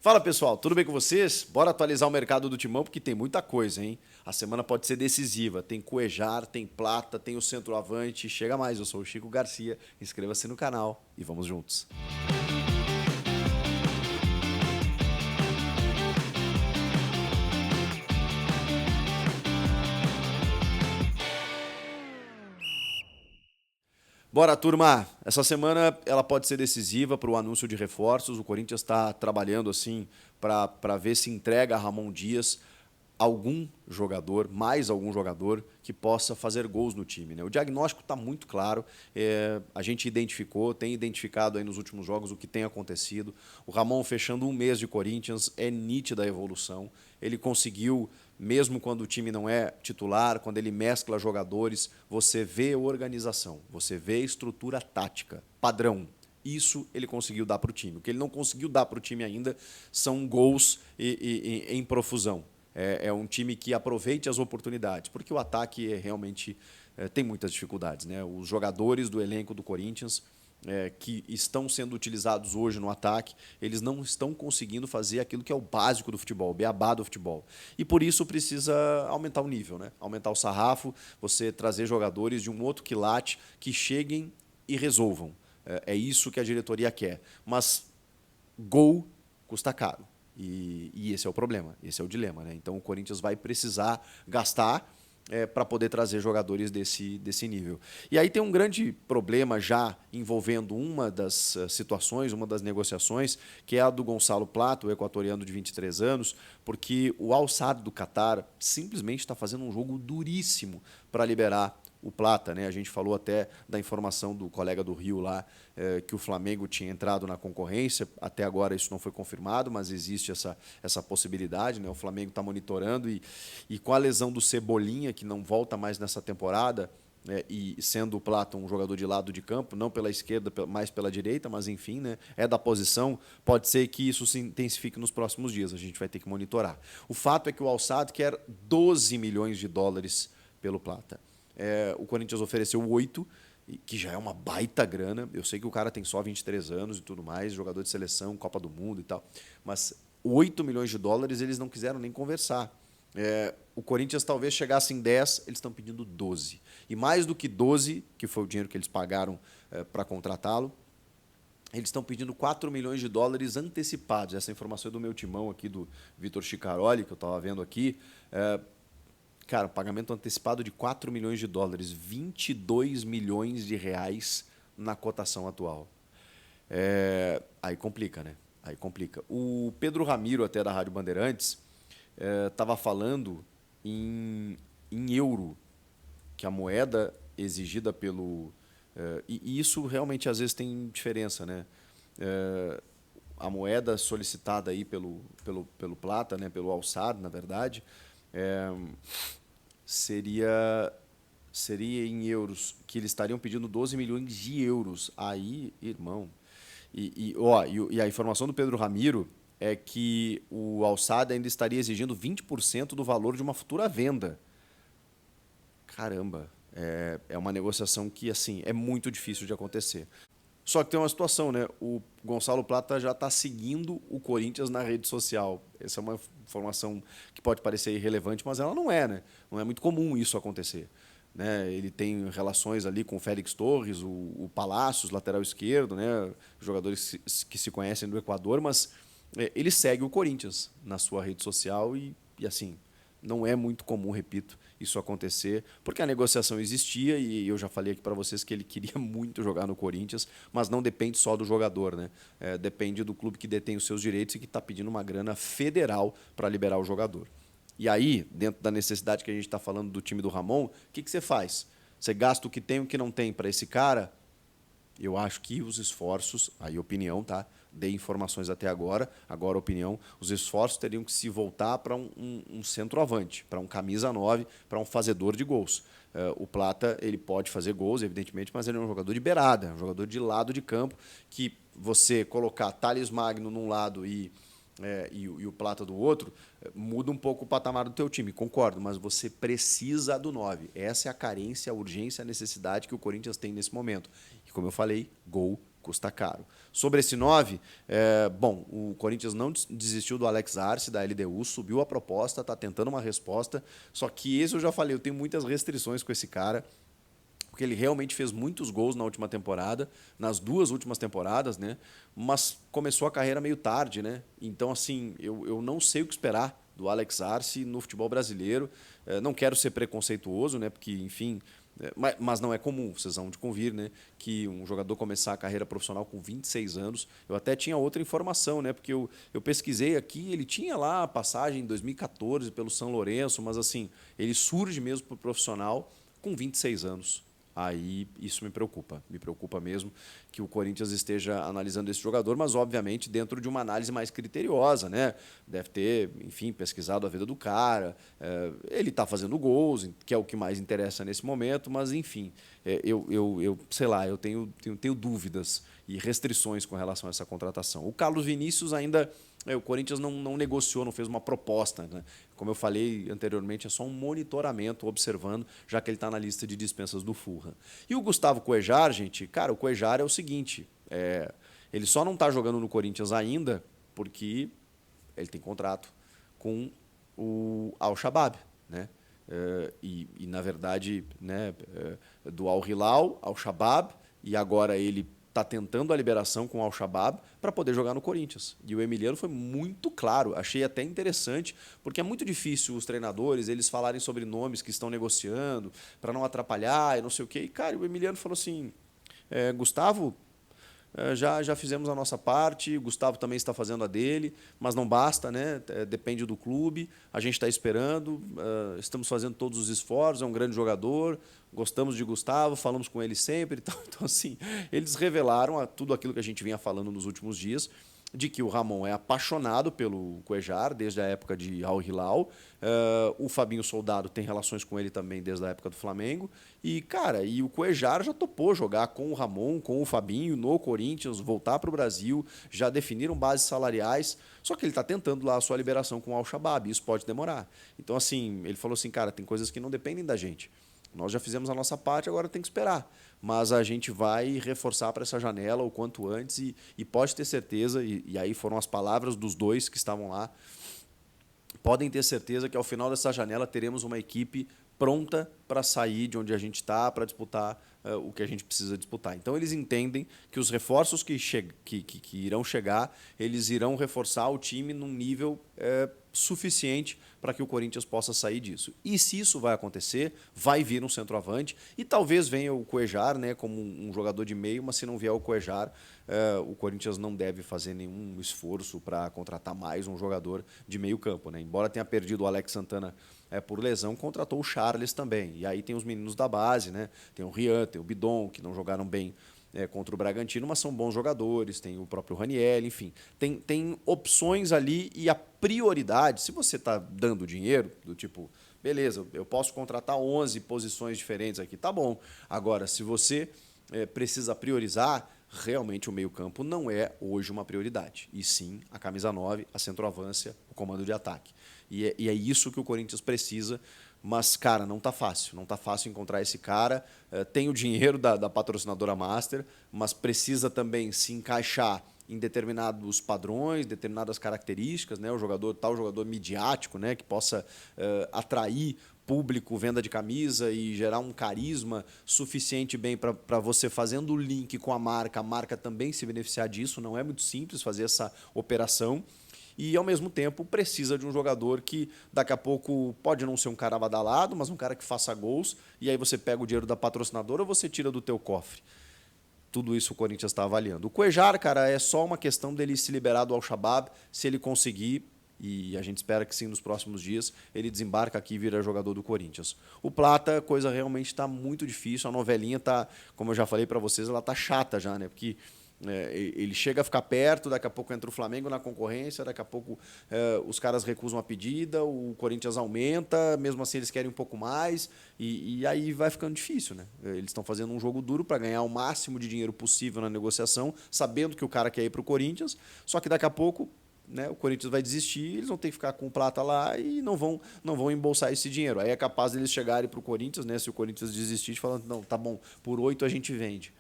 Fala pessoal, tudo bem com vocês? Bora atualizar o mercado do Timão porque tem muita coisa, hein? A semana pode ser decisiva. Tem Cuejar, tem Plata, tem o centroavante. Chega mais, eu sou o Chico Garcia. Inscreva-se no canal e vamos juntos. Bora, turma! Essa semana ela pode ser decisiva para o anúncio de reforços. O Corinthians está trabalhando assim para ver se entrega a Ramon Dias algum jogador, mais algum jogador que possa fazer gols no time, né? O diagnóstico está muito claro, a gente identificou, tem identificado aí nos últimos jogos o que tem acontecido. O Ramon fechando um mês de Corinthians, é nítida a evolução. Ele conseguiu, mesmo quando o time não é titular, quando ele mescla jogadores, você vê organização, você vê estrutura tática, padrão. Isso ele conseguiu dar para o time. O que ele não conseguiu dar para o time ainda são gols em profusão. É um time que aproveite as oportunidades, porque o ataque realmente tem muitas dificuldades, né? Os jogadores do elenco do Corinthians que estão sendo utilizados hoje no ataque, eles não estão conseguindo fazer aquilo que é o básico do futebol, o beabá do futebol. E por isso precisa aumentar o nível, né? Aumentar o sarrafo, você trazer jogadores de um outro quilate que cheguem e resolvam. É isso que a diretoria quer. Mas gol custa caro. E esse é o problema, esse é o dilema, né? Então o Corinthians vai precisar gastar para poder trazer jogadores desse nível. E aí tem um grande problema já envolvendo uma das situações, uma das negociações, que é a do Gonçalo Plata, o equatoriano de 23 anos, porque o Al Sadd do Catar simplesmente está fazendo um jogo duríssimo para liberar o Plata, né? A gente falou até da informação do colega do Rio lá, que o Flamengo tinha entrado na concorrência. Até agora isso não foi confirmado, mas existe essa possibilidade, né? O Flamengo está monitorando e com a lesão do Cebolinha, que não volta mais nessa temporada, e sendo o Plata um jogador de lado de campo, não pela esquerda, mais pela direita, mas enfim, né, é da posição, pode ser que isso se intensifique nos próximos dias, a gente vai ter que monitorar. O fato é que o Al Sadd quer 12 milhões de dólares pelo Plata. O Corinthians ofereceu 8, que já é uma baita grana. Eu sei que o cara tem só 23 anos e tudo mais, jogador de seleção, Copa do Mundo e tal, mas 8 milhões de dólares eles não quiseram nem conversar. O Corinthians talvez chegasse em 10, eles estão pedindo 12. E mais do que 12, que foi o dinheiro que eles pagaram para contratá-lo, eles estão pedindo 4 milhões de dólares antecipados. Essa informação é do meu timão aqui, do Vitor Chicaroli, que eu estava vendo aqui. Cara, pagamento antecipado de 4 milhões de dólares, 22 milhões de reais na cotação atual. Aí complica, né? Aí complica. O Pedro Ramiro, até da Rádio Bandeirantes, estava falando em euro, que a moeda exigida pelo... e isso realmente às vezes tem diferença, né? A moeda solicitada aí pelo Plata, né? Pelo Al Sadd, na verdade, seria em euros, que eles estariam pedindo 12 milhões de euros. Aí, irmão... E a informação do Pedro Ramiro é que o Al Sadd ainda estaria exigindo 20% do valor de uma futura venda. Caramba, é uma negociação que assim é muito difícil de acontecer. Só que tem uma situação, né? O Gonçalo Plata já está seguindo o Corinthians na rede social. Essa é uma informação que pode parecer irrelevante, mas ela não é, né? Não é muito comum isso acontecer. Né? Ele tem relações ali com o Félix Torres, o Palácios, lateral esquerdo, né? Jogadores que se conhecem do Equador, mas ele segue o Corinthians na sua rede social e assim, não é muito comum, repito, isso acontecer, porque a negociação existia e eu já falei aqui para vocês que ele queria muito jogar no Corinthians, mas não depende só do jogador, né? Depende do clube que detém os seus direitos e que está pedindo uma grana federal para liberar o jogador. E aí, dentro da necessidade que a gente está falando do time do Ramon, o que você faz? Você gasta o que tem e o que não tem para esse cara? Eu acho que os esforços, aí opinião, tá? Dei informações até agora opinião, os esforços teriam que se voltar para um centroavante, para um camisa 9, para um fazedor de gols. O Plata, ele pode fazer gols, evidentemente, mas ele é um jogador de beirada, um jogador de lado de campo, que você colocar Thales Magno num lado e o Plata do outro, muda um pouco o patamar do teu time, concordo, mas você precisa do 9. Essa é a carência, a urgência, a necessidade que o Corinthians tem nesse momento. E como eu falei, gol custa caro. Sobre esse 9, bom, o Corinthians não desistiu do Alex Arce, da LDU, subiu a proposta, está tentando uma resposta, só que esse eu já falei, eu tenho muitas restrições com esse cara, porque ele realmente fez muitos gols na última temporada, nas 2 últimas temporadas, né? Mas começou a carreira meio tarde, né? Então, assim, eu não sei o que esperar do Alex Arce no futebol brasileiro. Não quero ser preconceituoso, né? Porque, enfim, mas não é comum, vocês vão de convir, né? Que um jogador começar a carreira profissional com 26 anos. Eu até tinha outra informação, né? Porque eu pesquisei aqui, ele tinha lá a passagem em 2014 pelo São Lourenço, mas assim, ele surge mesmo para o profissional com 26 anos. Aí isso me preocupa mesmo que o Corinthians esteja analisando esse jogador, mas obviamente dentro de uma análise mais criteriosa, né? Deve ter, enfim, pesquisado a vida do cara, ele está fazendo gols, que é o que mais interessa nesse momento, mas enfim, sei lá, eu tenho dúvidas e restrições com relação a essa contratação. O Carlos Vinícius ainda, o Corinthians não negociou, não fez uma proposta, né? Como eu falei anteriormente, é só um monitoramento, observando, já que ele está na lista de dispensas do Fulham. E o Gustavo Cuéllar, gente, cara, o Cuéllar é o seguinte, ele só não está jogando no Corinthians ainda porque ele tem contrato com o Al-Shabaab, né? Na verdade, né, do Al-Hilal, Al-Shabaab, e agora ele está tentando a liberação com o Al-Shabaab para poder jogar no Corinthians. E o Emiliano foi muito claro, achei até interessante, porque é muito difícil os treinadores eles falarem sobre nomes que estão negociando para não atrapalhar e não sei o quê. E, cara, o Emiliano falou assim, Gustavo, já fizemos a nossa parte, o Gustavo também está fazendo a dele, mas não basta, né? Depende do clube, a gente está esperando, estamos fazendo todos os esforços, é um grande jogador, gostamos de Gustavo, falamos com ele sempre. Então assim, eles revelaram tudo aquilo que a gente vinha falando nos últimos dias, de que o Ramon é apaixonado pelo Cuéllar desde a época de Al Hilal. O Fabinho Soldado tem relações com ele também desde a época do Flamengo. E, cara, o Cuéllar já topou jogar com o Ramon, com o Fabinho no Corinthians, voltar para o Brasil, já definiram bases salariais, só que ele está tentando lá a sua liberação com o Al-Shabaab, isso pode demorar. Então, assim, ele falou assim, cara, tem coisas que não dependem da gente. Nós já fizemos a nossa parte, agora tem que esperar. Mas a gente vai reforçar para essa janela o quanto antes e pode ter certeza, e aí foram as palavras dos dois que estavam lá, podem ter certeza que ao final dessa janela teremos uma equipe pronta para sair de onde a gente está, para disputar o que a gente precisa disputar. Então, eles entendem que os reforços que irão chegar, eles irão reforçar o time num nível suficiente para que o Corinthians possa sair disso. E se isso vai acontecer, vai vir um centroavante e talvez venha o Cuéllar, né, como um jogador de meio, mas se não vier o Cuéllar, o Corinthians não deve fazer nenhum esforço para contratar mais um jogador de meio campo, né? Embora tenha perdido o Alex Santana por lesão, contratou o Charles também. E aí tem os meninos da base, né? Tem o Rian, tem o Bidon, que não jogaram bem contra o Bragantino, mas são bons jogadores, tem o próprio Raniel, enfim. Tem opções ali e a prioridade, se você está dando dinheiro, do tipo, beleza, eu posso contratar 11 posições diferentes aqui, tá bom. Agora, se você precisa priorizar, realmente o meio-campo não é hoje uma prioridade, e sim a camisa 9, a centroavância, o comando de ataque. E é isso que o Corinthians precisa, mas, cara, não tá fácil encontrar esse cara. Tem o dinheiro da patrocinadora Master, mas precisa também se encaixar em determinados padrões, determinadas características, né? O jogador midiático, né? Que possa atrair público, venda de camisa e gerar um carisma suficiente bem para você fazendo o link com a marca também se beneficiar disso. Não é muito simples fazer essa operação. E, ao mesmo tempo, precisa de um jogador que, daqui a pouco, pode não ser um cara badalado, mas um cara que faça gols, e aí você pega o dinheiro da patrocinadora ou você tira do teu cofre. Tudo isso o Corinthians está avaliando. O Cuéllar, cara, é só uma questão dele se liberar do Al-Shabaab, se ele conseguir, e a gente espera que sim nos próximos dias, ele desembarca aqui e vira jogador do Corinthians. O Plata, a coisa realmente está muito difícil, a novelinha está, como eu já falei para vocês, ela está chata já, né? Porque ele chega a ficar perto, daqui a pouco entra o Flamengo na concorrência, daqui a pouco os caras recusam a pedida, o Corinthians aumenta, mesmo assim eles querem um pouco mais, e aí vai ficando difícil, né? Eles estão fazendo um jogo duro para ganhar o máximo de dinheiro possível na negociação, sabendo que o cara quer ir para o Corinthians, só que daqui a pouco, né, o Corinthians vai desistir, eles vão ter que ficar com o Plata lá e não vão embolsar esse dinheiro. Aí é capaz deles chegarem para o Corinthians, né, se o Corinthians desistir, falando, não, tá bom, por 8 a gente vende.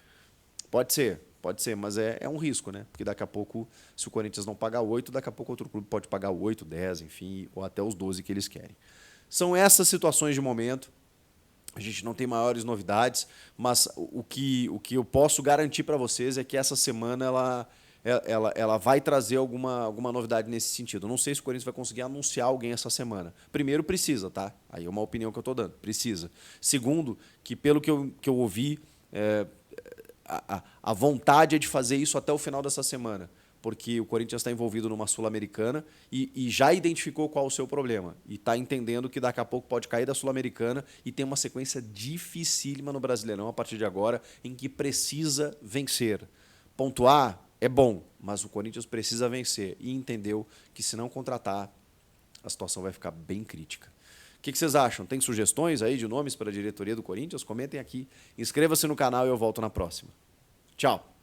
Pode ser, Pode ser, mas é um risco, né? Porque daqui a pouco, se o Corinthians não pagar 8, daqui a pouco outro clube pode pagar 8, 10, enfim, ou até os 12 que eles querem. São essas situações de momento. A gente não tem maiores novidades, mas o que eu posso garantir para vocês é que essa semana ela vai trazer alguma novidade nesse sentido. Eu não sei se o Corinthians vai conseguir anunciar alguém essa semana. Primeiro, precisa, tá? Aí é uma opinião que eu estou dando. Precisa. Segundo, que pelo que eu ouvi, a vontade é de fazer isso até o final dessa semana, porque o Corinthians está envolvido numa Sul-Americana e já identificou qual o seu problema. E está entendendo que daqui a pouco pode cair da Sul-Americana e tem uma sequência dificílima no Brasileirão a partir de agora, em que precisa vencer. Pontuar é bom, mas o Corinthians precisa vencer. E entendeu que se não contratar, a situação vai ficar bem crítica. O que vocês acham? Tem sugestões aí de nomes para a diretoria do Corinthians? Comentem aqui. Inscreva-se no canal e eu volto na próxima. Tchau!